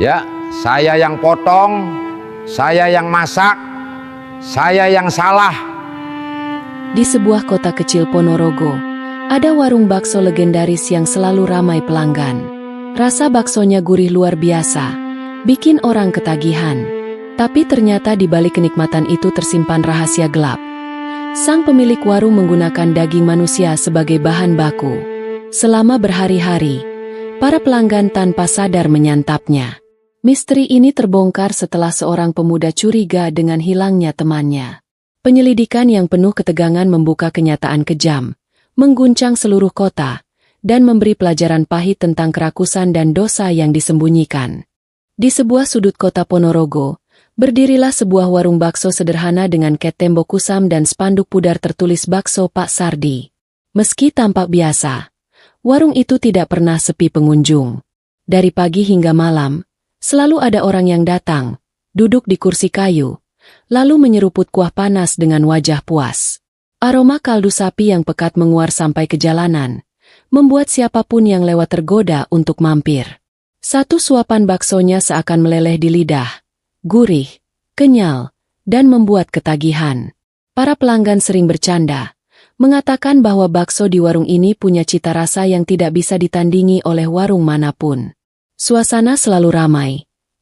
Ya, saya yang potong, saya yang masak, saya yang salah. Di sebuah kota kecil Ponorogo, ada warung bakso legendaris yang selalu ramai pelanggan. Rasa baksonya gurih luar biasa, bikin orang ketagihan. Tapi ternyata di balik kenikmatan itu tersimpan rahasia gelap. Sang pemilik warung menggunakan daging manusia sebagai bahan baku. Selama berhari-hari, para pelanggan tanpa sadar menyantapnya. Misteri ini terbongkar setelah seorang pemuda curiga dengan hilangnya temannya. Penyelidikan yang penuh ketegangan membuka kenyataan kejam, mengguncang seluruh kota, dan memberi pelajaran pahit tentang kerakusan dan dosa yang disembunyikan. Di sebuah sudut kota Ponorogo, berdirilah sebuah warung bakso sederhana dengan ket tembok kusam dan spanduk pudar tertulis Bakso Pak Sardi. Meski tampak biasa, warung itu tidak pernah sepi pengunjung. Dari pagi hingga malam, selalu ada orang yang datang, duduk di kursi kayu, lalu menyeruput kuah panas dengan wajah puas. Aroma kaldu sapi yang pekat menguar sampai ke jalanan, membuat siapapun yang lewat tergoda untuk mampir. Satu suapan baksonya seakan meleleh di lidah, gurih, kenyal, dan membuat ketagihan. Para pelanggan sering bercanda, mengatakan bahwa bakso di warung ini punya cita rasa yang tidak bisa ditandingi oleh warung manapun. Suasana selalu ramai.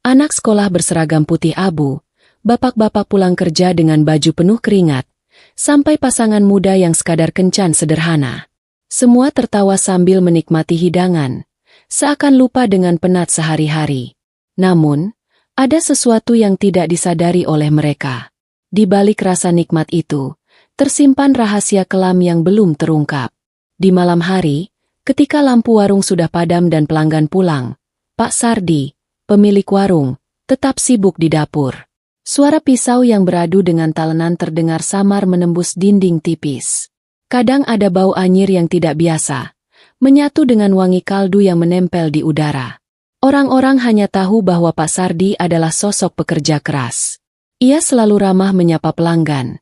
Anak sekolah berseragam putih abu, bapak-bapak pulang kerja dengan baju penuh keringat, sampai pasangan muda yang sekadar kencan sederhana. Semua tertawa sambil menikmati hidangan, seakan lupa dengan penat sehari-hari. Namun, ada sesuatu yang tidak disadari oleh mereka. Di balik rasa nikmat itu, tersimpan rahasia kelam yang belum terungkap. Di malam hari, ketika lampu warung sudah padam dan pelanggan pulang, Pak Sardi, pemilik warung, tetap sibuk di dapur. Suara pisau yang beradu dengan talenan terdengar samar menembus dinding tipis. Kadang ada bau anyir yang tidak biasa, menyatu dengan wangi kaldu yang menempel di udara. Orang-orang hanya tahu bahwa Pak Sardi adalah sosok pekerja keras. Ia selalu ramah menyapa pelanggan,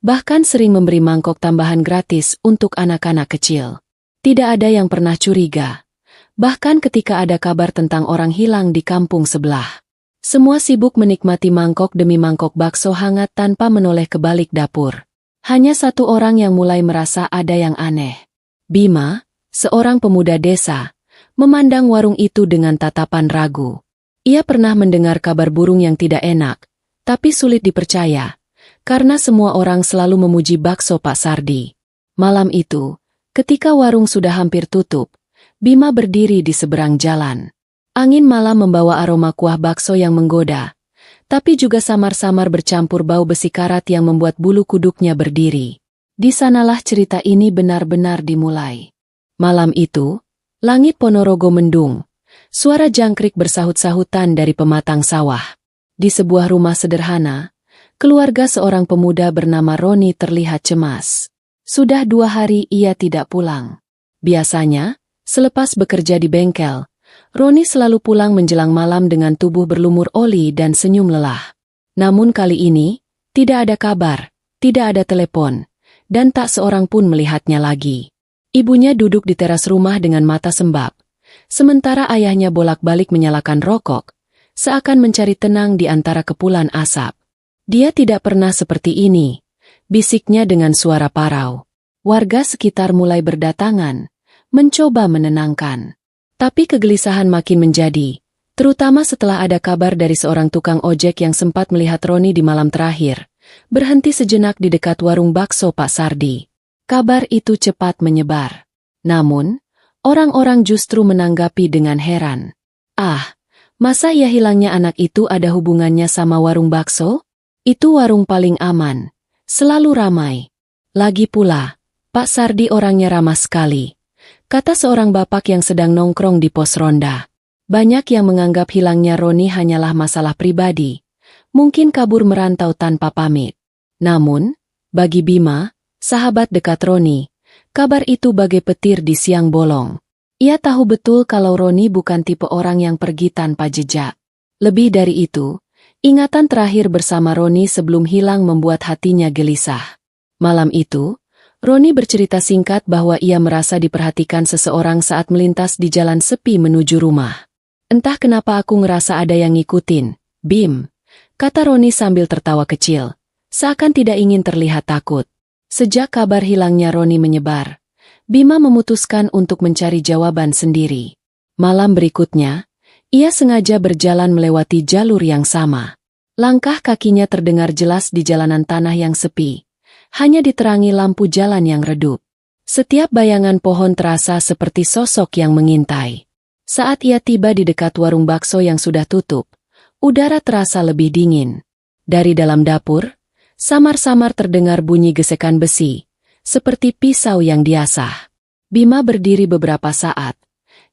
bahkan sering memberi mangkok tambahan gratis untuk anak-anak kecil. Tidak ada yang pernah curiga. Bahkan ketika ada kabar tentang orang hilang di kampung sebelah. Semua sibuk menikmati mangkok demi mangkok bakso hangat tanpa menoleh ke balik dapur. Hanya satu orang yang mulai merasa ada yang aneh. Bima, seorang pemuda desa, memandang warung itu dengan tatapan ragu. Ia pernah mendengar kabar burung yang tidak enak, tapi sulit dipercaya, karena semua orang selalu memuji bakso Pak Sardi. Malam itu, ketika warung sudah hampir tutup, Bima berdiri di seberang jalan. Angin malam membawa aroma kuah bakso yang menggoda, tapi juga samar-samar bercampur bau besi karat yang membuat bulu kuduknya berdiri. Di sanalah cerita ini benar-benar dimulai. Malam itu, langit Ponorogo mendung. Suara jangkrik bersahut-sahutan dari pematang sawah. Di sebuah rumah sederhana, keluarga seorang pemuda bernama Roni terlihat cemas. Sudah 2 hari ia tidak pulang. Biasanya, selepas bekerja di bengkel, Roni selalu pulang menjelang malam dengan tubuh berlumur oli dan senyum lelah. Namun kali ini, tidak ada kabar, tidak ada telepon, dan tak seorang pun melihatnya lagi. Ibunya duduk di teras rumah dengan mata sembab, sementara ayahnya bolak-balik menyalakan rokok, seakan mencari tenang di antara kepulan asap. Dia tidak pernah seperti ini, bisiknya dengan suara parau. Warga sekitar mulai berdatangan, mencoba menenangkan. Tapi kegelisahan makin menjadi, terutama setelah ada kabar dari seorang tukang ojek yang sempat melihat Roni di malam terakhir, berhenti sejenak di dekat warung bakso Pak Sardi. Kabar itu cepat menyebar. Namun, orang-orang justru menanggapi dengan heran. Ah, masa ya hilangnya anak itu ada hubungannya sama warung bakso? Itu warung paling aman, selalu ramai. Lagi pula, Pak Sardi orangnya ramah sekali, kata seorang bapak yang sedang nongkrong di pos ronda. Banyak yang menganggap hilangnya Roni hanyalah masalah pribadi, mungkin kabur merantau tanpa pamit. Namun, bagi Bima, sahabat dekat Roni, kabar itu bagai petir di siang bolong. Ia tahu betul kalau Roni bukan tipe orang yang pergi tanpa jejak. Lebih dari itu, ingatan terakhir bersama Roni sebelum hilang membuat hatinya gelisah. Malam itu, Roni bercerita singkat bahwa ia merasa diperhatikan seseorang saat melintas di jalan sepi menuju rumah. Entah kenapa aku ngerasa ada yang ngikutin, Bim, kata Roni sambil tertawa kecil, seakan tidak ingin terlihat takut. Sejak kabar hilangnya Roni menyebar, Bima memutuskan untuk mencari jawaban sendiri. Malam berikutnya, ia sengaja berjalan melewati jalur yang sama. Langkah kakinya terdengar jelas di jalanan tanah yang sepi, hanya diterangi lampu jalan yang redup. Setiap bayangan pohon terasa seperti sosok yang mengintai. Saat ia tiba di dekat warung bakso yang sudah tutup, udara terasa lebih dingin. Dari dalam dapur, samar-samar terdengar bunyi gesekan besi, seperti pisau yang diasah. Bima berdiri beberapa saat,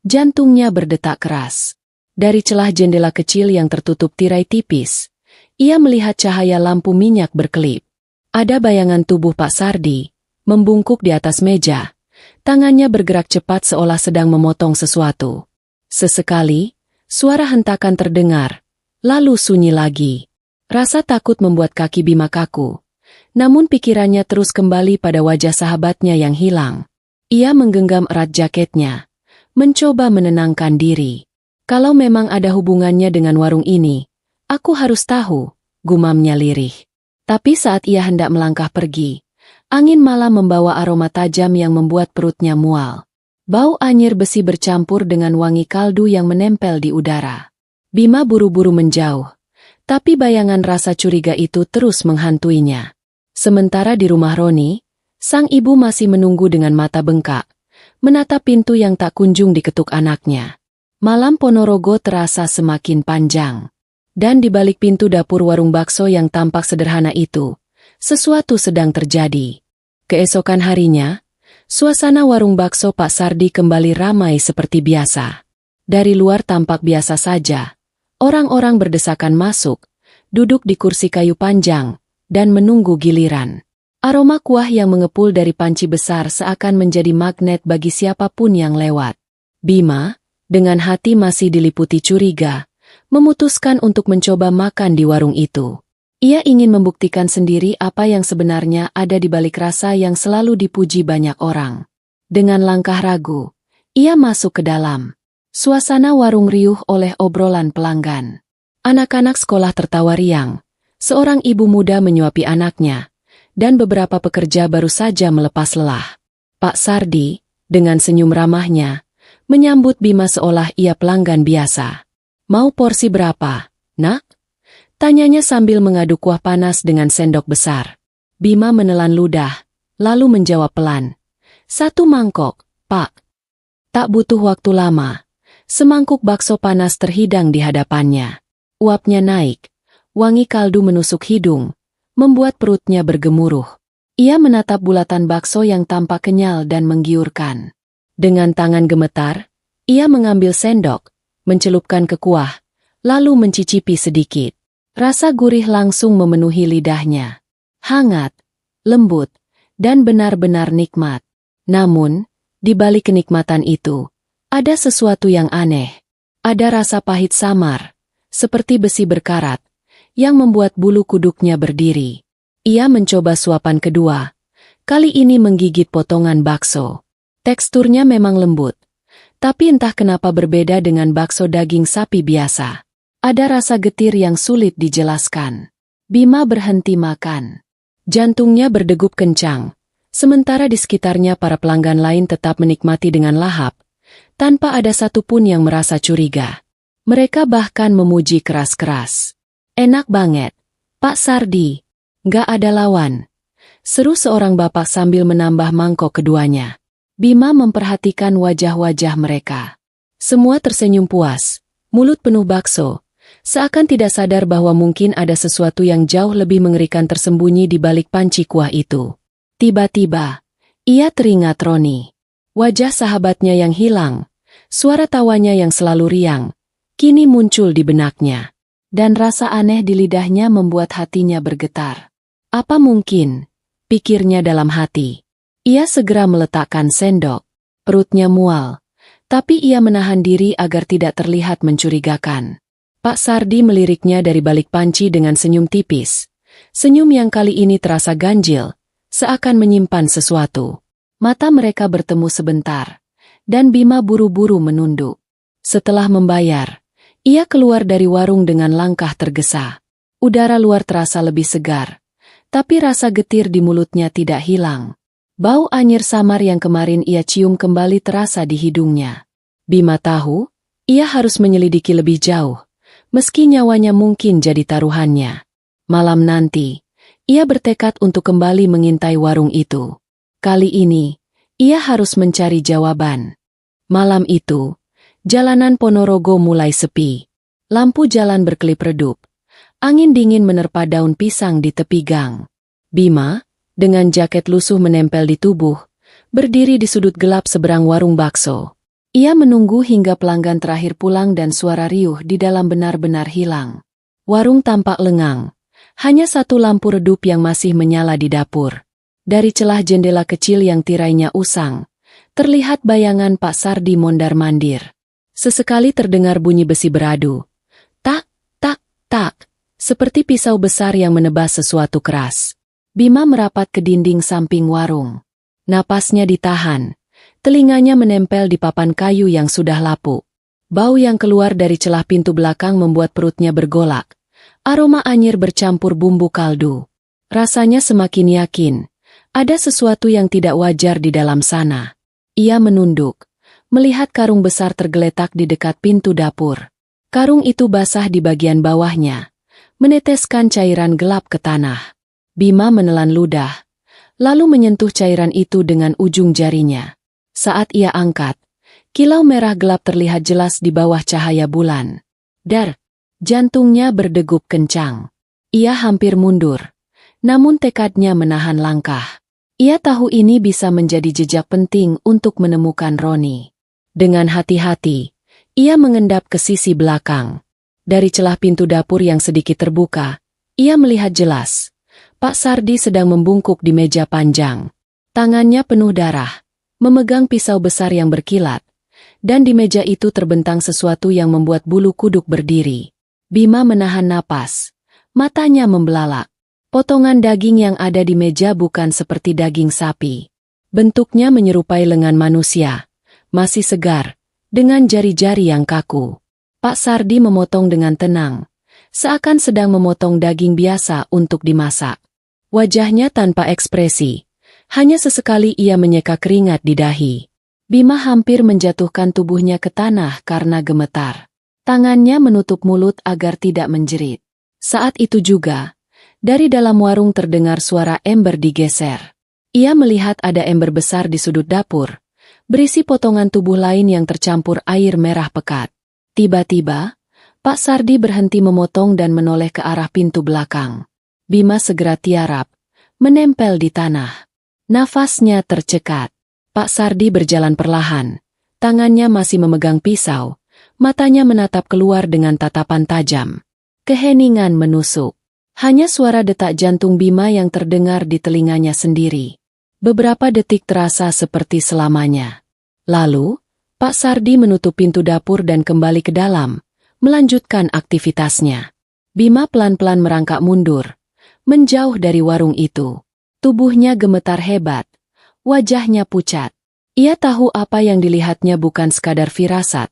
jantungnya berdetak keras. Dari celah jendela kecil yang tertutup tirai tipis, ia melihat cahaya lampu minyak berkelip. Ada bayangan tubuh Pak Sardi, membungkuk di atas meja, tangannya bergerak cepat seolah sedang memotong sesuatu. Sesekali, suara hentakan terdengar, lalu sunyi lagi. Rasa takut membuat kaki Bima kaku, namun pikirannya terus kembali pada wajah sahabatnya yang hilang. Ia menggenggam erat jaketnya, mencoba menenangkan diri. Kalau memang ada hubungannya dengan warung ini, aku harus tahu, gumamnya lirih. Tapi saat ia hendak melangkah pergi, angin malah membawa aroma tajam yang membuat perutnya mual. Bau anyir besi bercampur dengan wangi kaldu yang menempel di udara. Bima buru-buru menjauh, tapi bayangan rasa curiga itu terus menghantuinya. Sementara di rumah Roni, sang ibu masih menunggu dengan mata bengkak, menatap pintu yang tak kunjung diketuk anaknya. Malam Ponorogo terasa semakin panjang. Dan di balik pintu dapur warung bakso yang tampak sederhana itu, sesuatu sedang terjadi. Keesokan harinya, suasana warung bakso Pak Sardi kembali ramai seperti biasa. Dari luar tampak biasa saja. Orang-orang berdesakan masuk, duduk di kursi kayu panjang, dan menunggu giliran. Aroma kuah yang mengepul dari panci besar seakan menjadi magnet bagi siapapun yang lewat. Bima, dengan hati masih diliputi curiga, memutuskan untuk mencoba makan di warung itu. Ia ingin membuktikan sendiri apa yang sebenarnya ada di balik rasa yang selalu dipuji banyak orang. Dengan langkah ragu, ia masuk ke dalam. Suasana warung riuh oleh obrolan pelanggan. Anak-anak sekolah tertawa riang, seorang ibu muda menyuapi anaknya, dan beberapa pekerja baru saja melepas lelah. Pak Sardi, dengan senyum ramahnya, menyambut Bima seolah ia pelanggan biasa. "Mau porsi berapa, Nak?" tanyanya sambil mengaduk kuah panas dengan sendok besar. Bima menelan ludah, lalu menjawab pelan. "1 mangkok, Pak." Tak butuh waktu lama, semangkuk bakso panas terhidang di hadapannya. Uapnya naik, wangi kaldu menusuk hidung, membuat perutnya bergemuruh. Ia menatap bulatan bakso yang tampak kenyal dan menggiurkan. Dengan tangan gemetar, ia mengambil sendok, mencelupkan ke kuah, lalu mencicipi sedikit. Rasa gurih langsung memenuhi lidahnya. Hangat, lembut, dan benar-benar nikmat. Namun, di balik kenikmatan itu, ada sesuatu yang aneh. Ada rasa pahit samar, seperti besi berkarat, yang membuat bulu kuduknya berdiri. Ia mencoba suapan kedua, kali ini menggigit potongan bakso. Teksturnya memang lembut, tapi entah kenapa berbeda dengan bakso daging sapi biasa. Ada rasa getir yang sulit dijelaskan. Bima berhenti makan. Jantungnya berdegup kencang, sementara di sekitarnya para pelanggan lain tetap menikmati dengan lahap, tanpa ada satupun yang merasa curiga. Mereka bahkan memuji keras-keras. "Enak banget, Pak Sardi. Nggak ada lawan," seru seorang bapak sambil menambah mangkok keduanya. Bima memperhatikan wajah-wajah mereka. Semua tersenyum puas, mulut penuh bakso, seakan tidak sadar bahwa mungkin ada sesuatu yang jauh lebih mengerikan tersembunyi di balik panci kuah itu. Tiba-tiba, ia teringat Roni. Wajah sahabatnya yang hilang, suara tawanya yang selalu riang, kini muncul di benaknya. Dan rasa aneh di lidahnya membuat hatinya bergetar. Apa mungkin? Pikirnya dalam hati. Ia segera meletakkan sendok. Perutnya mual, tapi ia menahan diri agar tidak terlihat mencurigakan. Pak Sardi meliriknya dari balik panci dengan senyum tipis. Senyum yang kali ini terasa ganjil, seakan menyimpan sesuatu. Mata mereka bertemu sebentar, dan Bima buru-buru menunduk. Setelah membayar, Ia keluar dari warung dengan langkah tergesa. Udara luar terasa lebih segar, tapi rasa getir di mulutnya tidak hilang. Bau anyir samar yang kemarin ia cium kembali terasa di hidungnya. Bima tahu, ia harus menyelidiki lebih jauh, meski nyawanya mungkin jadi taruhannya. Malam nanti, ia bertekad untuk kembali mengintai warung itu. Kali ini, ia harus mencari jawaban. Malam itu, jalanan Ponorogo mulai sepi. Lampu jalan berkelip redup. Angin dingin menerpa daun pisang di tepi gang. Bima, dengan jaket lusuh menempel di tubuh, berdiri di sudut gelap seberang warung bakso. Ia menunggu hingga pelanggan terakhir pulang dan suara riuh di dalam benar-benar hilang. Warung tampak lengang. Hanya satu lampu redup yang masih menyala di dapur. Dari celah jendela kecil yang tirainya usang, terlihat bayangan Pak Sardi mondar-mandir. Sesekali terdengar bunyi besi beradu. Tak, tak, tak, seperti pisau besar yang menebas sesuatu keras. Bima merapat ke dinding samping warung. Napasnya ditahan, telinganya menempel di papan kayu yang sudah lapuk. Bau yang keluar dari celah pintu belakang membuat perutnya bergolak. Aroma anyir bercampur bumbu kaldu. Rasanya semakin yakin, ada sesuatu yang tidak wajar di dalam sana. Ia menunduk, melihat karung besar tergeletak di dekat pintu dapur. Karung itu basah di bagian bawahnya, meneteskan cairan gelap ke tanah. Bima menelan ludah, lalu menyentuh cairan itu dengan ujung jarinya. Saat ia angkat, kilau merah gelap terlihat jelas di bawah cahaya bulan. Dar, jantungnya berdegup kencang. Ia hampir mundur, namun tekadnya menahan langkah. Ia tahu ini bisa menjadi jejak penting untuk menemukan Roni. Dengan hati-hati, ia mengendap ke sisi belakang. Dari celah pintu dapur yang sedikit terbuka, ia melihat jelas. Pak Sardi sedang membungkuk di meja panjang. Tangannya penuh darah, memegang pisau besar yang berkilat, dan di meja itu terbentang sesuatu yang membuat bulu kuduk berdiri. Bima menahan napas, matanya membelalak. Potongan daging yang ada di meja bukan seperti daging sapi. Bentuknya menyerupai lengan manusia, masih segar, dengan jari-jari yang kaku. Pak Sardi memotong dengan tenang, seakan sedang memotong daging biasa untuk dimasak. Wajahnya tanpa ekspresi, hanya sesekali ia menyeka keringat di dahi. Bima hampir menjatuhkan tubuhnya ke tanah karena gemetar. Tangannya menutup mulut agar tidak menjerit. Saat itu juga, dari dalam warung terdengar suara ember digeser. Ia melihat ada ember besar di sudut dapur, berisi potongan tubuh lain yang tercampur air merah pekat. Tiba-tiba, Pak Sardi berhenti memotong dan menoleh ke arah pintu belakang. Bima segera tiarap, menempel di tanah. Nafasnya tercekat. Pak Sardi berjalan perlahan, tangannya masih memegang pisau, matanya menatap keluar dengan tatapan tajam. Keheningan menusuk. Hanya suara detak jantung Bima yang terdengar di telinganya sendiri. Beberapa detik terasa seperti selamanya. Lalu, Pak Sardi menutup pintu dapur dan kembali ke dalam, melanjutkan aktivitasnya. Bima pelan-pelan merangkak mundur, menjauh dari warung itu. Tubuhnya gemetar hebat, wajahnya pucat. Ia tahu apa yang dilihatnya bukan sekadar firasat,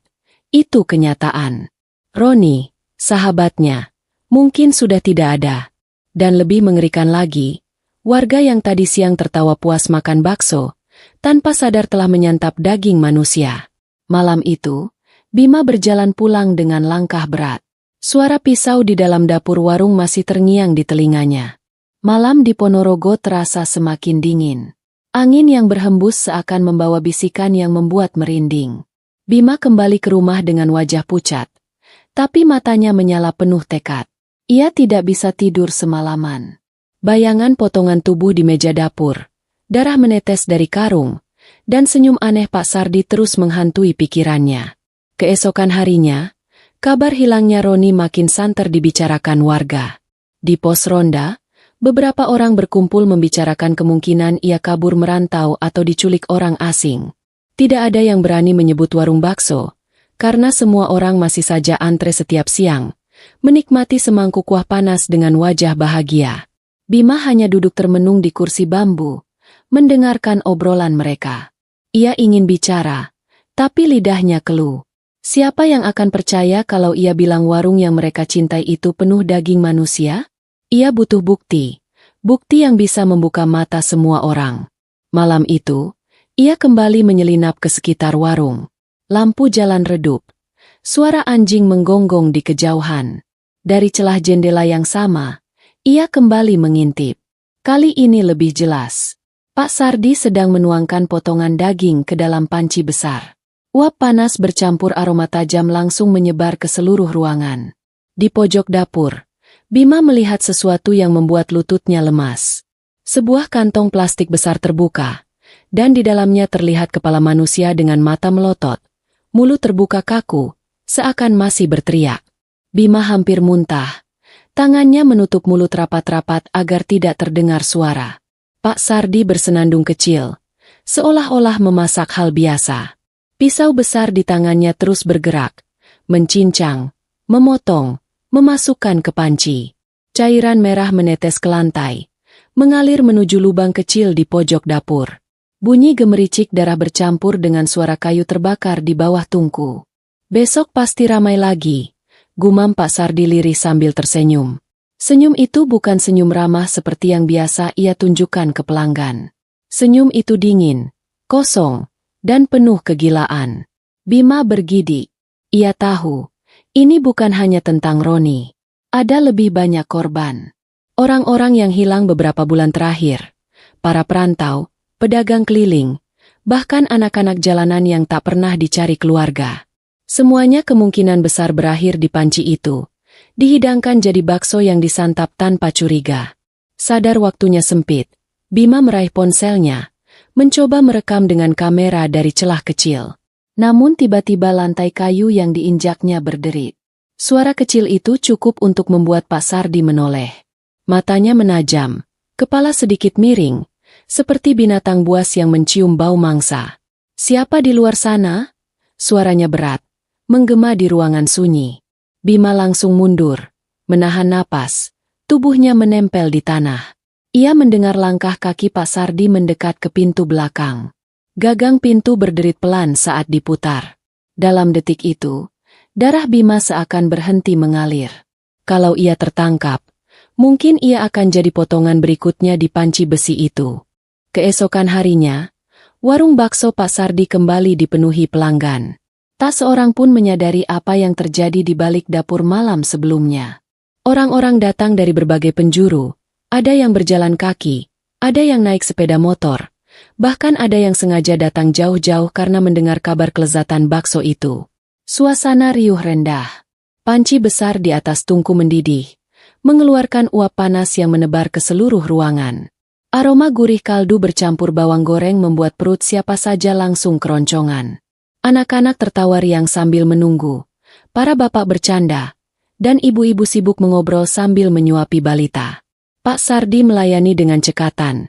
itu kenyataan. Roni, sahabatnya, mungkin sudah tidak ada. Dan lebih mengerikan lagi, warga yang tadi siang tertawa puas makan bakso, tanpa sadar telah menyantap daging manusia. Malam itu, Bima berjalan pulang dengan langkah berat. Suara pisau di dalam dapur warung masih terngiang di telinganya. Malam di Ponorogo terasa semakin dingin. Angin yang berhembus seakan membawa bisikan yang membuat merinding. Bima kembali ke rumah dengan wajah pucat, tapi matanya menyala penuh tekad. Ia tidak bisa tidur semalaman. Bayangan potongan tubuh di meja dapur, darah menetes dari karung, dan senyum aneh Pak Sardi terus menghantui pikirannya. Keesokan harinya, kabar hilangnya Roni makin santer dibicarakan warga. Di pos ronda, beberapa orang berkumpul membicarakan kemungkinan ia kabur merantau atau diculik orang asing. Tidak ada yang berani menyebut warung bakso, karena semua orang masih saja antre setiap siang, menikmati semangkuk kuah panas dengan wajah bahagia. Bima hanya duduk termenung di kursi bambu, mendengarkan obrolan mereka. Ia ingin bicara, tapi lidahnya keluh. Siapa yang akan percaya kalau ia bilang warung yang mereka cintai itu penuh daging manusia? Ia butuh bukti. Bukti yang bisa membuka mata semua orang. Malam itu, ia kembali menyelinap ke sekitar warung. Lampu jalan redup. Suara anjing menggonggong di kejauhan. Dari celah jendela yang sama, ia kembali mengintip. Kali ini lebih jelas. Pak Sardi sedang menuangkan potongan daging ke dalam panci besar. Uap panas bercampur aroma tajam langsung menyebar ke seluruh ruangan. Di pojok dapur, Bima melihat sesuatu yang membuat lututnya lemas. Sebuah kantong plastik besar terbuka, dan di dalamnya terlihat kepala manusia dengan mata melotot. Mulut terbuka kaku, seakan masih berteriak. Bima hampir muntah. Tangannya menutup mulut rapat-rapat agar tidak terdengar suara. Pak Sardi bersenandung kecil, seolah-olah memasak hal biasa. Pisau besar di tangannya terus bergerak, mencincang, memotong, memasukkan ke panci. Cairan merah menetes ke lantai, mengalir menuju lubang kecil di pojok dapur. Bunyi gemericik darah bercampur dengan suara kayu terbakar di bawah tungku. Besok pasti ramai lagi, gumam Pak Sardi lirih sambil tersenyum. Senyum itu bukan senyum ramah seperti yang biasa ia tunjukkan ke pelanggan. Senyum itu dingin, kosong, dan penuh kegilaan. Bima bergidik. Ia tahu, ini bukan hanya tentang Roni. Ada lebih banyak korban. Orang-orang yang hilang beberapa bulan terakhir. Para perantau, pedagang keliling, bahkan anak-anak jalanan yang tak pernah dicari keluarga. Semuanya kemungkinan besar berakhir di panci itu. Dihidangkan jadi bakso yang disantap tanpa curiga. Sadar waktunya sempit, Bima meraih ponselnya, mencoba merekam dengan kamera dari celah kecil. Namun tiba-tiba lantai kayu yang diinjaknya berderit. Suara kecil itu cukup untuk membuat Pak Sardi menoleh. Matanya menajam, kepala sedikit miring, seperti binatang buas yang mencium bau mangsa. Siapa di luar sana? Suaranya berat, menggema di ruangan sunyi. Bima langsung mundur, menahan napas, tubuhnya menempel di tanah. Ia mendengar langkah kaki Pak Sardi mendekat ke pintu belakang. Gagang pintu berderit pelan saat diputar. Dalam detik itu, darah Bima seakan berhenti mengalir. Kalau ia tertangkap, mungkin ia akan jadi potongan berikutnya di panci besi itu. Keesokan harinya, warung bakso Pak Sardi kembali dipenuhi pelanggan. Tak seorang pun menyadari apa yang terjadi di balik dapur malam sebelumnya. Orang-orang datang dari berbagai penjuru, ada yang berjalan kaki, ada yang naik sepeda motor, bahkan ada yang sengaja datang jauh-jauh karena mendengar kabar kelezatan bakso itu. Suasana riuh rendah. Panci besar di atas tungku mendidih, mengeluarkan uap panas yang menebar ke seluruh ruangan. Aroma gurih kaldu bercampur bawang goreng membuat perut siapa saja langsung keroncongan. Anak-anak tertawa riang sambil menunggu, para bapak bercanda, dan ibu-ibu sibuk mengobrol sambil menyuapi balita. Pak Sardi melayani dengan cekatan,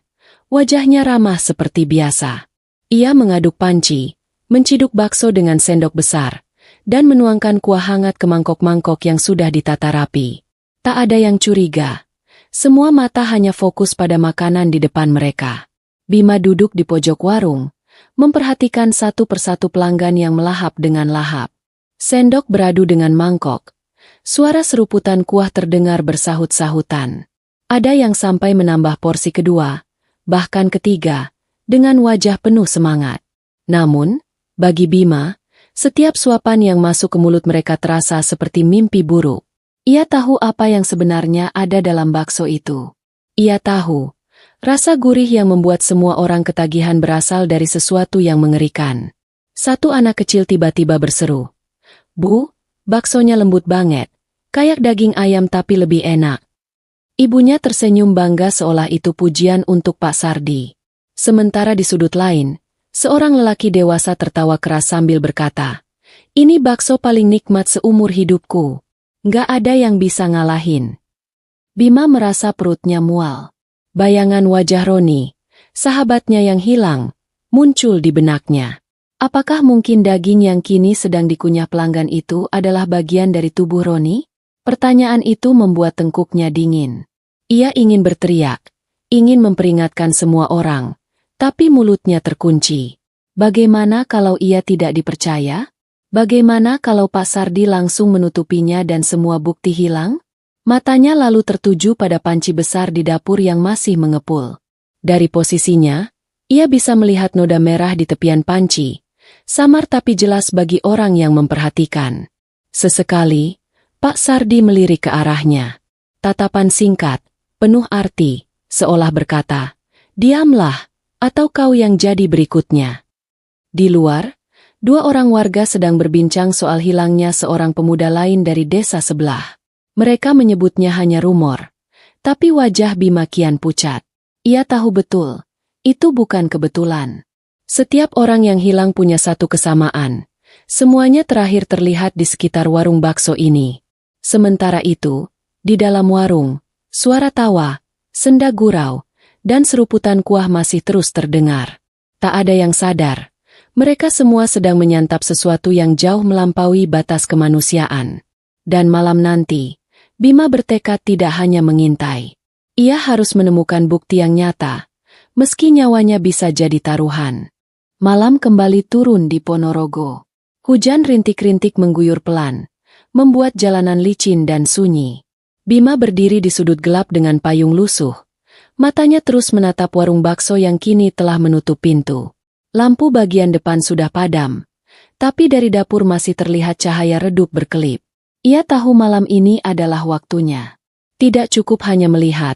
wajahnya ramah seperti biasa. Ia mengaduk panci, menciduk bakso dengan sendok besar, dan menuangkan kuah hangat ke mangkok-mangkok yang sudah ditata rapi. Tak ada yang curiga, semua mata hanya fokus pada makanan di depan mereka. Bima duduk di pojok warung, memperhatikan satu persatu pelanggan yang melahap dengan lahap. Sendok beradu dengan mangkok. Suara seruputan kuah terdengar bersahut-sahutan. Ada yang sampai menambah porsi kedua, bahkan ketiga, dengan wajah penuh semangat. Namun, bagi Bima, setiap suapan yang masuk ke mulut mereka terasa seperti mimpi buruk. Ia tahu apa yang sebenarnya ada dalam bakso itu. Ia tahu, rasa gurih yang membuat semua orang ketagihan berasal dari sesuatu yang mengerikan. Satu anak kecil tiba-tiba berseru, "Bu, baksonya lembut banget, kayak daging ayam tapi lebih enak." Ibunya tersenyum bangga seolah itu pujian untuk Pak Sardi. Sementara di sudut lain, seorang lelaki dewasa tertawa keras sambil berkata, "Ini bakso paling nikmat seumur hidupku. Nggak ada yang bisa ngalahin." Bima merasa perutnya mual. Bayangan wajah Roni, sahabatnya yang hilang, muncul di benaknya. Apakah mungkin daging yang kini sedang dikunyah pelanggan itu adalah bagian dari tubuh Roni? Pertanyaan itu membuat tengkuknya dingin. Ia ingin berteriak, ingin memperingatkan semua orang, tapi mulutnya terkunci. Bagaimana kalau ia tidak dipercaya? Bagaimana kalau Pak Sardi langsung menutupinya dan semua bukti hilang? Matanya lalu tertuju pada panci besar di dapur yang masih mengepul. Dari posisinya, ia bisa melihat noda merah di tepian panci, samar tapi jelas bagi orang yang memperhatikan. Sesekali, Pak Sardi melirik ke arahnya. Tatapan singkat, penuh arti, seolah berkata, "Diamlah, atau kau yang jadi berikutnya." Di luar, dua orang warga sedang berbincang soal hilangnya seorang pemuda lain dari desa sebelah. Mereka menyebutnya hanya rumor. Tapi wajah Bima kian pucat. Ia tahu betul, itu bukan kebetulan. Setiap orang yang hilang punya satu kesamaan. Semuanya terakhir terlihat di sekitar warung bakso ini. Sementara itu, di dalam warung, suara tawa, senda gurau, dan seruputan kuah masih terus terdengar. Tak ada yang sadar. Mereka semua sedang menyantap sesuatu yang jauh melampaui batas kemanusiaan. Dan malam nanti, Bima bertekad tidak hanya mengintai. Ia harus menemukan bukti yang nyata, meski nyawanya bisa jadi taruhan. Malam kembali turun di Ponorogo. Hujan rintik-rintik mengguyur pelan, membuat jalanan licin dan sunyi. Bima berdiri di sudut gelap dengan payung lusuh. Matanya terus menatap warung bakso yang kini telah menutup pintu. Lampu bagian depan sudah padam, tapi dari dapur masih terlihat cahaya redup berkelip. Ia tahu malam ini adalah waktunya. Tidak cukup hanya melihat,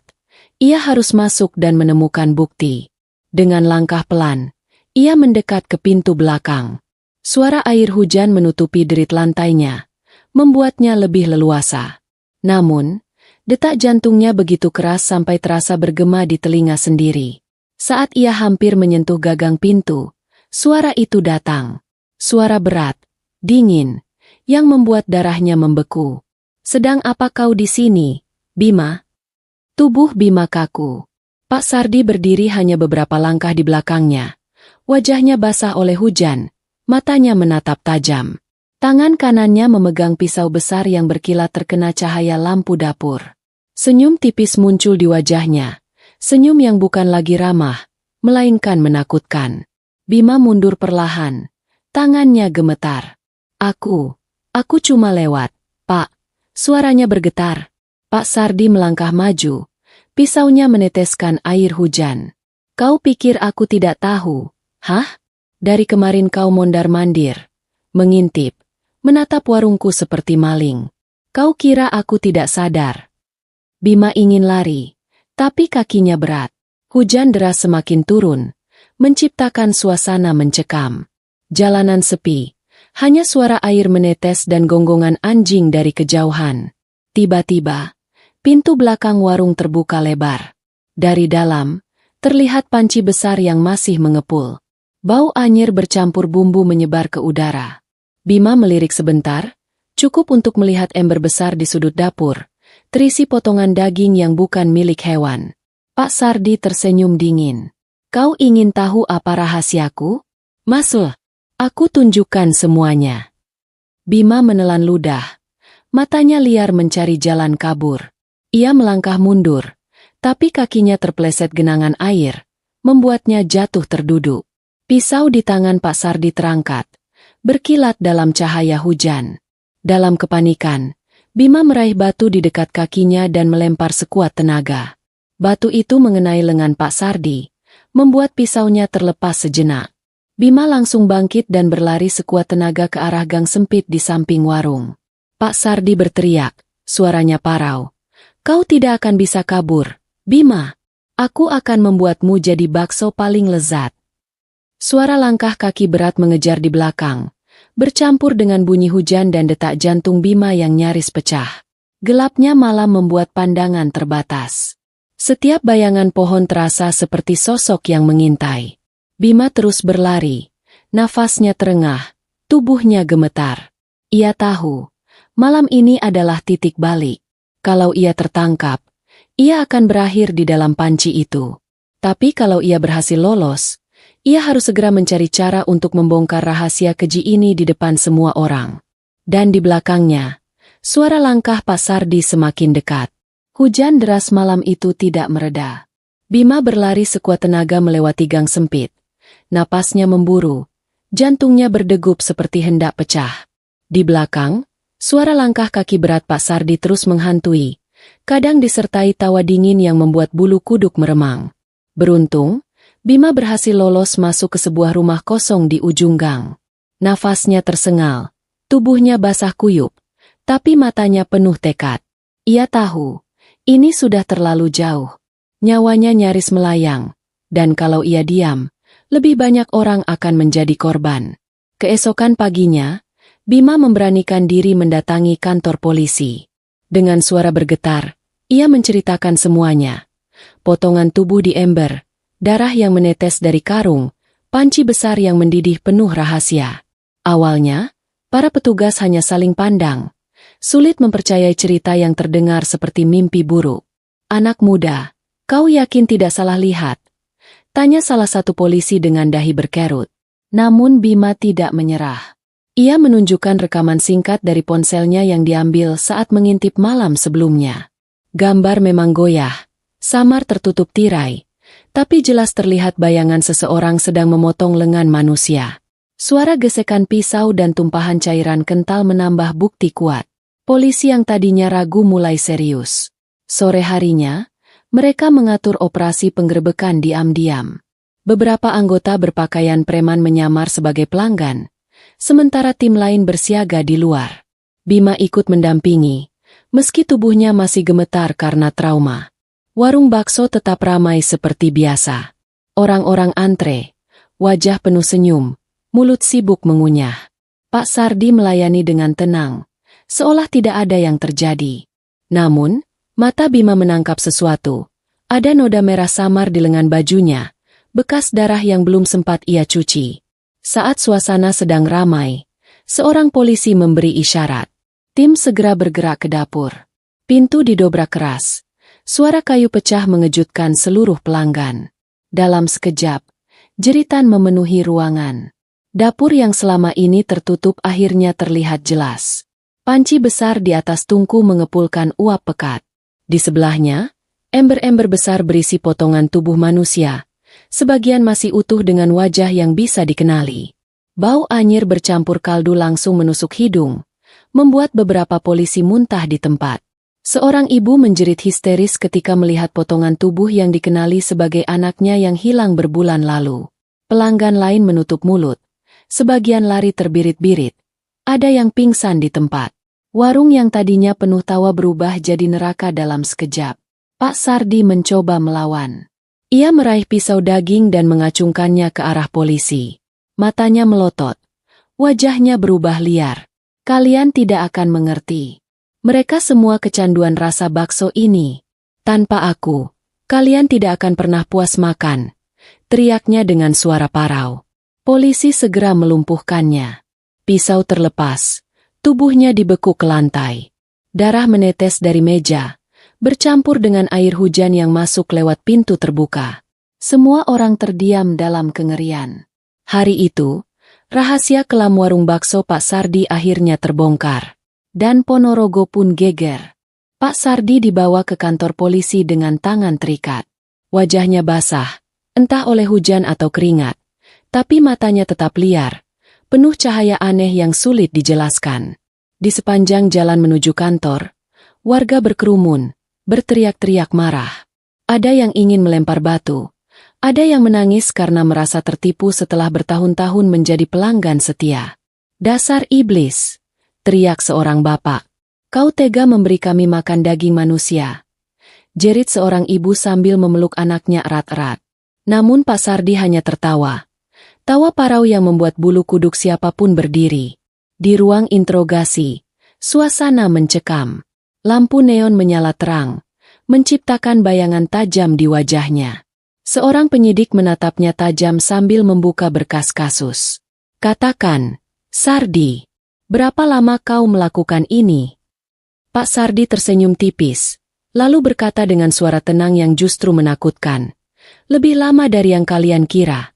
ia harus masuk dan menemukan bukti. Dengan langkah pelan, ia mendekat ke pintu belakang. Suara air hujan menutupi derit lantainya, membuatnya lebih leluasa. Namun, detak jantungnya begitu keras sampai terasa bergema di telinga sendiri. Saat ia hampir menyentuh gagang pintu, suara itu datang. Suara berat, dingin, yang membuat darahnya membeku. "Sedang apa kau di sini, Bima?" Tubuh Bima kaku. Pak Sardi berdiri hanya beberapa langkah di belakangnya. Wajahnya basah oleh hujan, matanya menatap tajam. Tangan kanannya memegang pisau besar yang berkilat terkena cahaya lampu dapur. Senyum tipis muncul di wajahnya. Senyum yang bukan lagi ramah, melainkan menakutkan. Bima mundur perlahan. Tangannya gemetar. Aku cuma lewat, Pak." Suaranya bergetar. Pak Sardi melangkah maju. Pisaunya meneteskan air hujan. "Kau pikir aku tidak tahu, hah? Dari kemarin kau mondar-mandir, mengintip, menatap warungku seperti maling. Kau kira aku tidak sadar?" Bima ingin lari. Tapi kakinya berat. Hujan deras semakin turun, menciptakan suasana mencekam. Jalanan sepi, hanya suara air menetes dan gonggongan anjing dari kejauhan. Tiba-tiba, pintu belakang warung terbuka lebar. Dari dalam, terlihat panci besar yang masih mengepul. Bau anyir bercampur bumbu menyebar ke udara. Bima melirik sebentar, cukup untuk melihat ember besar di sudut dapur, terisi potongan daging yang bukan milik hewan. Pak Sardi tersenyum dingin. "Kau ingin tahu apa rahasiaku? Masuk, aku tunjukkan semuanya." Bima menelan ludah. Matanya liar mencari jalan kabur. Ia melangkah mundur, tapi kakinya terpeleset genangan air, membuatnya jatuh terduduk. Pisau di tangan Pak Sardi terangkat, berkilat dalam cahaya hujan. Dalam kepanikan, Bima meraih batu di dekat kakinya dan melempar sekuat tenaga. Batu itu mengenai lengan Pak Sardi, membuat pisaunya terlepas sejenak. Bima langsung bangkit dan berlari sekuat tenaga ke arah gang sempit di samping warung. Pak Sardi berteriak, suaranya parau. "Kau tidak akan bisa kabur, Bima. Aku akan membuatmu jadi bakso paling lezat." Suara langkah kaki berat mengejar di belakang, bercampur dengan bunyi hujan dan detak jantung Bima yang nyaris pecah. Gelapnya malam membuat pandangan terbatas. Setiap bayangan pohon terasa seperti sosok yang mengintai. Bima terus berlari, nafasnya terengah, tubuhnya gemetar. Ia tahu, malam ini adalah titik balik. Kalau ia tertangkap, ia akan berakhir di dalam panci itu. Tapi kalau ia berhasil lolos, ia harus segera mencari cara untuk membongkar rahasia keji ini di depan semua orang. Dan di belakangnya, suara langkah Pak Sardi semakin dekat. Hujan deras malam itu tidak mereda. Bima berlari sekuat tenaga melewati gang sempit. Napasnya memburu. Jantungnya berdegup seperti hendak pecah. Di belakang, suara langkah kaki berat Pak Sardi terus menghantui, kadang disertai tawa dingin yang membuat bulu kuduk meremang. Beruntung, Bima berhasil lolos masuk ke sebuah rumah kosong di ujung gang. Nafasnya tersengal, tubuhnya basah kuyup, tapi matanya penuh tekad. Ia tahu, ini sudah terlalu jauh. Nyawanya nyaris melayang, dan kalau ia diam, lebih banyak orang akan menjadi korban. Keesokan paginya, Bima memberanikan diri mendatangi kantor polisi. Dengan suara bergetar, ia menceritakan semuanya. Potongan tubuh di ember, darah yang menetes dari karung, panci besar yang mendidih penuh rahasia. Awalnya, para petugas hanya saling pandang. Sulit mempercayai cerita yang terdengar seperti mimpi buruk. "Anak muda, kau yakin tidak salah lihat?" tanya salah satu polisi dengan dahi berkerut. Namun Bima tidak menyerah. Ia menunjukkan rekaman singkat dari ponselnya yang diambil saat mengintip malam sebelumnya. Gambar memang goyah, samar tertutup tirai, tapi jelas terlihat bayangan seseorang sedang memotong lengan manusia. Suara gesekan pisau dan tumpahan cairan kental menambah bukti kuat. Polisi yang tadinya ragu mulai serius. Sore harinya, mereka mengatur operasi penggerebekan diam-diam. Beberapa anggota berpakaian preman menyamar sebagai pelanggan, sementara tim lain bersiaga di luar. Bima ikut mendampingi, meski tubuhnya masih gemetar karena trauma. Warung bakso tetap ramai seperti biasa. Orang-orang antre, wajah penuh senyum, mulut sibuk mengunyah. Pak Sardi melayani dengan tenang, seolah tidak ada yang terjadi. Namun, mata Bima menangkap sesuatu. Ada noda merah samar di lengan bajunya, bekas darah yang belum sempat ia cuci. Saat suasana sedang ramai, seorang polisi memberi isyarat. Tim segera bergerak ke dapur. Pintu didobrak keras. Suara kayu pecah mengejutkan seluruh pelanggan. Dalam sekejap, jeritan memenuhi ruangan. Dapur yang selama ini tertutup akhirnya terlihat jelas. Panci besar di atas tungku mengepulkan uap pekat. Di sebelahnya, ember-ember besar berisi potongan tubuh manusia, sebagian masih utuh dengan wajah yang bisa dikenali. Bau anyir bercampur kaldu langsung menusuk hidung, membuat beberapa polisi muntah di tempat. Seorang ibu menjerit histeris ketika melihat potongan tubuh yang dikenali sebagai anaknya yang hilang berbulan lalu. Pelanggan lain menutup mulut, sebagian lari terbirit-birit, ada yang pingsan di tempat. Warung yang tadinya penuh tawa berubah jadi neraka dalam sekejap. Pak Sardi mencoba melawan. Ia meraih pisau daging dan mengacungkannya ke arah polisi. Matanya melotot. Wajahnya berubah liar. "Kalian tidak akan mengerti. Mereka semua kecanduan rasa bakso ini. Tanpa aku, kalian tidak akan pernah puas makan," teriaknya dengan suara parau. Polisi segera melumpuhkannya. Pisau terlepas. Tubuhnya dibekuk ke lantai. Darah menetes dari meja, bercampur dengan air hujan yang masuk lewat pintu terbuka. Semua orang terdiam dalam kengerian. Hari itu, rahasia kelam warung bakso Pak Sardi akhirnya terbongkar. Dan Ponorogo pun geger. Pak Sardi dibawa ke kantor polisi dengan tangan terikat. Wajahnya basah, entah oleh hujan atau keringat, tapi matanya tetap liar, penuh cahaya aneh yang sulit dijelaskan. Di sepanjang jalan menuju kantor, warga berkerumun, berteriak-teriak marah. Ada yang ingin melempar batu, ada yang menangis karena merasa tertipu setelah bertahun-tahun menjadi pelanggan setia. "Dasar iblis!" teriak seorang bapak. "Kau tega memberi kami makan daging manusia," jerit seorang ibu sambil memeluk anaknya erat-erat. Namun Pak Sardi hanya tertawa. Tawa parau yang membuat bulu kuduk siapapun berdiri. Di ruang interogasi, suasana mencekam. Lampu neon menyala terang, menciptakan bayangan tajam di wajahnya. Seorang penyidik menatapnya tajam sambil membuka berkas kasus. "Katakan, Sardi, berapa lama kau melakukan ini?" Pak Sardi tersenyum tipis, lalu berkata dengan suara tenang yang justru menakutkan. "Lebih lama dari yang kalian kira."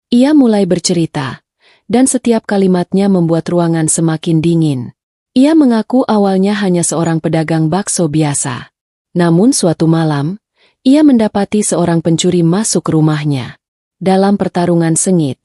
Ia mulai bercerita, dan setiap kalimatnya membuat ruangan semakin dingin. Ia mengaku awalnya hanya seorang pedagang bakso biasa. Namun suatu malam, ia mendapati seorang pencuri masuk rumahnya. Dalam pertarungan sengit,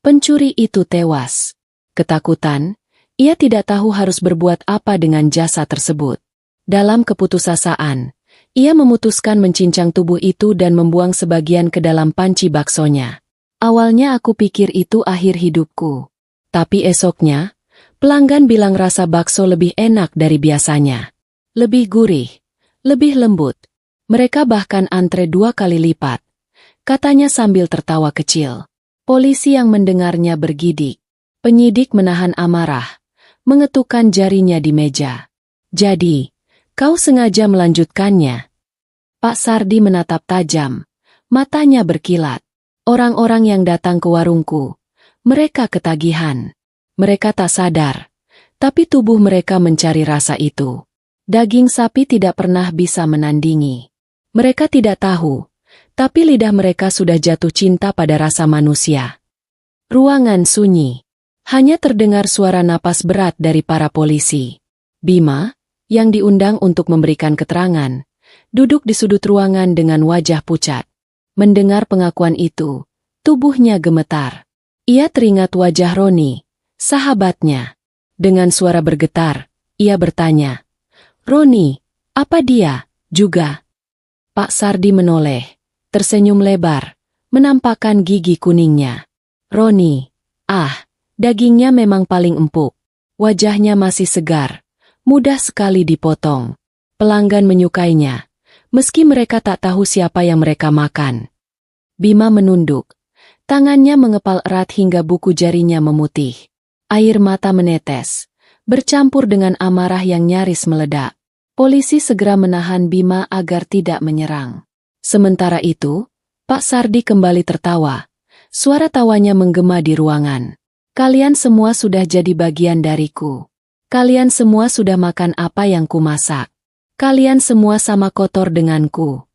Pencuri itu tewas. Ketakutan, ia tidak tahu harus berbuat apa dengan jasad tersebut. Dalam keputusasaan, ia memutuskan mencincang tubuh itu dan membuang sebagian ke dalam panci baksonya. Awalnya aku pikir itu akhir hidupku. Tapi esoknya, pelanggan bilang rasa bakso lebih enak dari biasanya. Lebih gurih, lebih lembut. Mereka bahkan antre 2 kali lipat. Katanya sambil tertawa kecil. Polisi yang mendengarnya bergidik. Penyidik menahan amarah, mengetukkan jarinya di meja. Jadi, kau sengaja melanjutkannya? Pak Sardi menatap tajam. Matanya berkilat. Orang-orang yang datang ke warungku, mereka ketagihan. Mereka tak sadar, tapi tubuh mereka mencari rasa itu. Daging sapi tidak pernah bisa menandingi. Mereka tidak tahu, tapi lidah mereka sudah jatuh cinta pada rasa manusia. Ruangan sunyi. Hanya terdengar suara napas berat dari para polisi. Bima, yang diundang untuk memberikan keterangan, duduk di sudut ruangan dengan wajah pucat. Mendengar pengakuan itu, tubuhnya gemetar. Ia teringat wajah Roni, sahabatnya. Dengan suara bergetar, ia bertanya, "Roni, apa dia juga?" Pak Sardi menoleh, tersenyum lebar, menampakkan gigi kuningnya. "Roni, dagingnya memang paling empuk. Wajahnya masih segar, mudah sekali dipotong. Pelanggan menyukainya, meski mereka tak tahu siapa yang mereka makan." Bima menunduk. Tangannya mengepal erat hingga buku jarinya memutih. Air mata menetes, bercampur dengan amarah yang nyaris meledak. Polisi segera menahan Bima agar tidak menyerang. Sementara itu, Pak Sardi kembali tertawa. Suara tawanya menggema di ruangan. "Kalian semua sudah jadi bagian dariku. Kalian semua sudah makan apa yang kumasak. Kalian semua sama kotor denganku."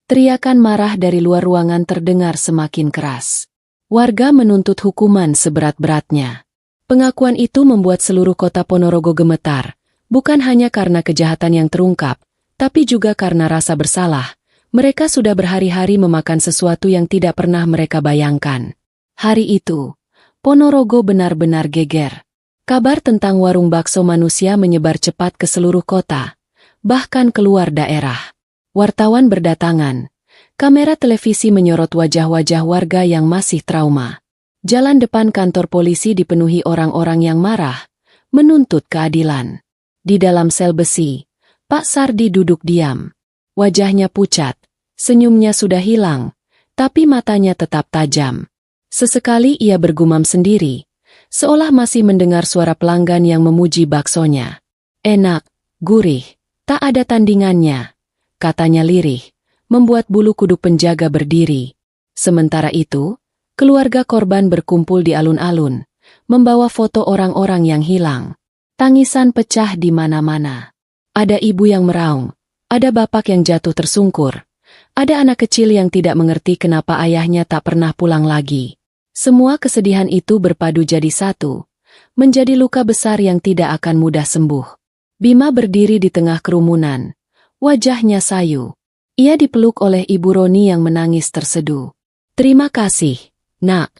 Teriakan marah dari luar ruangan terdengar semakin keras. Warga menuntut hukuman seberat-beratnya. Pengakuan itu membuat seluruh kota Ponorogo gemetar, bukan hanya karena kejahatan yang terungkap, tapi juga karena rasa bersalah. Mereka sudah berhari-hari memakan sesuatu yang tidak pernah mereka bayangkan. Hari itu, Ponorogo benar-benar geger. Kabar tentang warung bakso manusia menyebar cepat ke seluruh kota, bahkan keluar daerah. Wartawan berdatangan. Kamera televisi menyorot wajah-wajah warga yang masih trauma. Jalan depan kantor polisi dipenuhi orang-orang yang marah, menuntut keadilan. Di dalam sel besi, Pak Sardi duduk diam. Wajahnya pucat, senyumnya sudah hilang, tapi matanya tetap tajam. Sesekali ia bergumam sendiri, seolah masih mendengar suara pelanggan yang memuji baksonya. "Enak, gurih, tak ada tandingannya," katanya lirih, membuat bulu kuduk penjaga berdiri. Sementara itu, keluarga korban berkumpul di alun-alun, membawa foto orang-orang yang hilang. Tangisan pecah di mana-mana. Ada ibu yang meraung, ada bapak yang jatuh tersungkur, ada anak kecil yang tidak mengerti kenapa ayahnya tak pernah pulang lagi. Semua kesedihan itu berpadu jadi satu, menjadi luka besar yang tidak akan mudah sembuh. Bima berdiri di tengah kerumunan. Wajahnya sayu. Ia dipeluk oleh Ibu Roni yang menangis terseduh. "Terima kasih, Nak.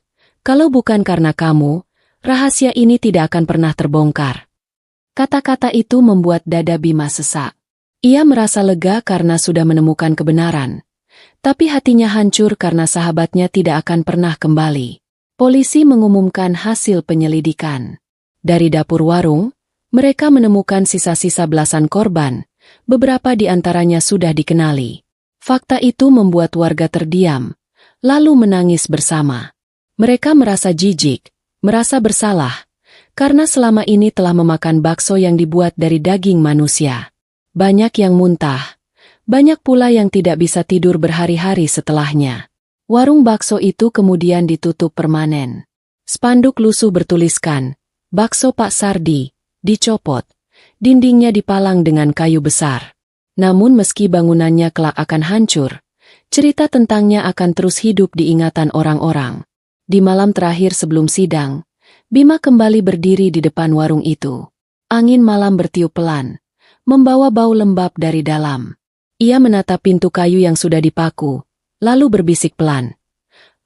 Kalau bukan karena kamu, rahasia ini tidak akan pernah terbongkar." Kata-kata itu membuat dada Bima sesak. Ia merasa lega karena sudah menemukan kebenaran. Tapi hatinya hancur karena sahabatnya tidak akan pernah kembali. Polisi mengumumkan hasil penyelidikan. Dari dapur warung, mereka menemukan sisa-sisa belasan korban. Beberapa di antaranya sudah dikenali. Fakta itu membuat warga terdiam, lalu menangis bersama. Mereka merasa jijik, merasa bersalah, karena selama ini telah memakan bakso yang dibuat dari daging manusia. Banyak yang muntah, banyak pula yang tidak bisa tidur berhari-hari setelahnya. Warung bakso itu kemudian ditutup permanen. Spanduk lusuh bertuliskan, "Bakso Pak Sardi," dicopot. Dindingnya dipalang dengan kayu besar. Namun meski bangunannya kelak akan hancur, cerita tentangnya akan terus hidup di ingatan orang-orang. Di malam terakhir sebelum sidang, Bima kembali berdiri di depan warung itu. Angin malam bertiup pelan, membawa bau lembab dari dalam. Ia menatap pintu kayu yang sudah dipaku, lalu berbisik pelan.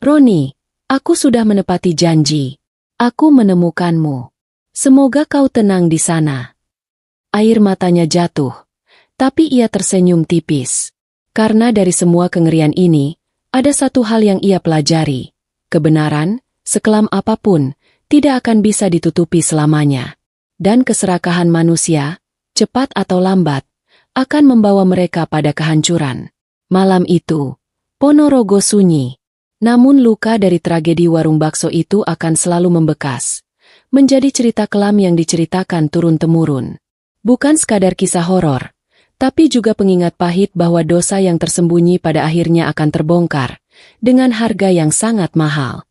"Roni, Aku sudah menepati janji. Aku menemukanmu. Semoga kau tenang di sana. Air matanya jatuh, tapi ia tersenyum tipis. Karena dari semua kengerian ini, ada satu hal yang ia pelajari. Kebenaran, sekelam apapun, tidak akan bisa ditutupi selamanya. Dan keserakahan manusia, cepat atau lambat, akan membawa mereka pada kehancuran. Malam itu, Ponorogo sunyi. Namun luka dari tragedi warung bakso itu akan selalu membekas. Menjadi cerita kelam yang diceritakan turun-temurun. Bukan sekadar kisah horor, tapi juga pengingat pahit bahwa dosa yang tersembunyi pada akhirnya akan terbongkar, dengan harga yang sangat mahal.